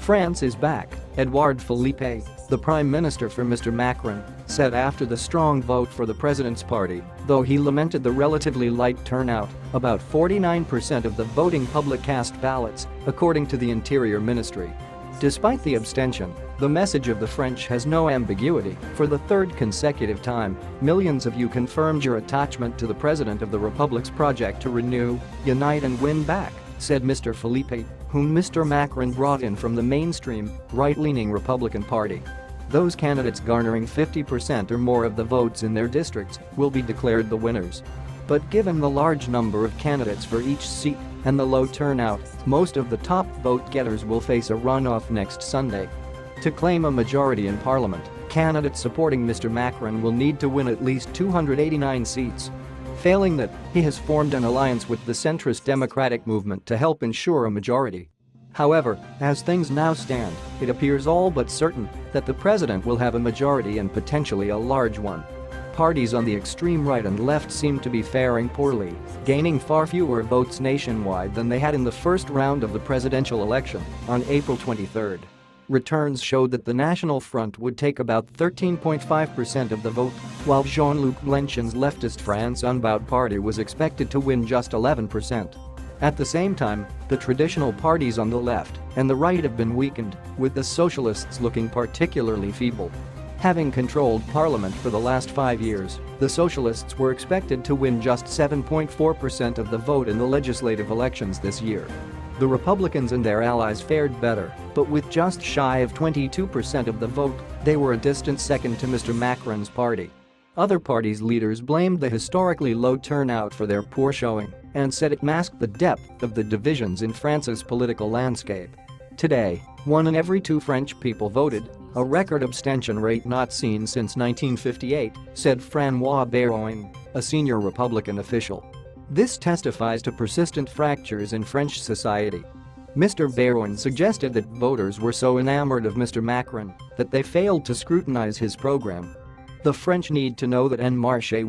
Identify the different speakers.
Speaker 1: France is back, Edouard Philippe, the prime minister for Mr. Macron, said after the strong vote for the president's party, though he lamented the relatively light turnout. About 49% of the voting public cast ballots, according to the Interior Ministry. Despite the abstention, the message of the French has no ambiguity. For the third consecutive time, millions of you confirmed your attachment to the President of the Republic's project to renew, unite and win back, said Mr. Philippe, whom Mr. Macron brought in from the mainstream, right-leaning Republican Party. Those candidates garnering 50% or more of the votes in their districts will be declared the winners. But given the large number of candidates for each seat and the low turnout, most of the top vote-getters will face a runoff next Sunday. To claim a majority in parliament, candidates supporting Mr. Macron will need to win at least 289 seats. Failing that, he has formed an alliance with the centrist Democratic movement to help ensure a majority. However, as things now stand, it appears all but certain that the president will have a majority and potentially a large one. Parties on the extreme right and left seem to be faring poorly, gaining far fewer votes nationwide than they had in the first round of the presidential election on April 23. Returns showed that the National Front would take about 13.5% of the vote, while Jean-Luc Mélenchon's leftist France Unbowed party was expected to win just 11%. At the same time, the traditional parties on the left and the right have been weakened, with the socialists looking particularly feeble. Having controlled parliament for the last 5 years, the socialists were expected to win just 7.4% of the vote in the legislative elections this year. The Republicans and their allies fared better, but with just shy of 22% of the vote, they were a distant second to Mr. Macron's party. Other parties' leaders blamed the historically low turnout for their poor showing and said it masked the depth of the divisions in France's political landscape. Today, 1 in every 2 French people voted, a record abstention rate not seen since 1958, said François Bayrou, a senior Republican official. This testifies to persistent fractures in French society. Mr. Bayrou suggested that voters were so enamored of Mr. Macron that they failed to scrutinize his program. The French need to know that En Marche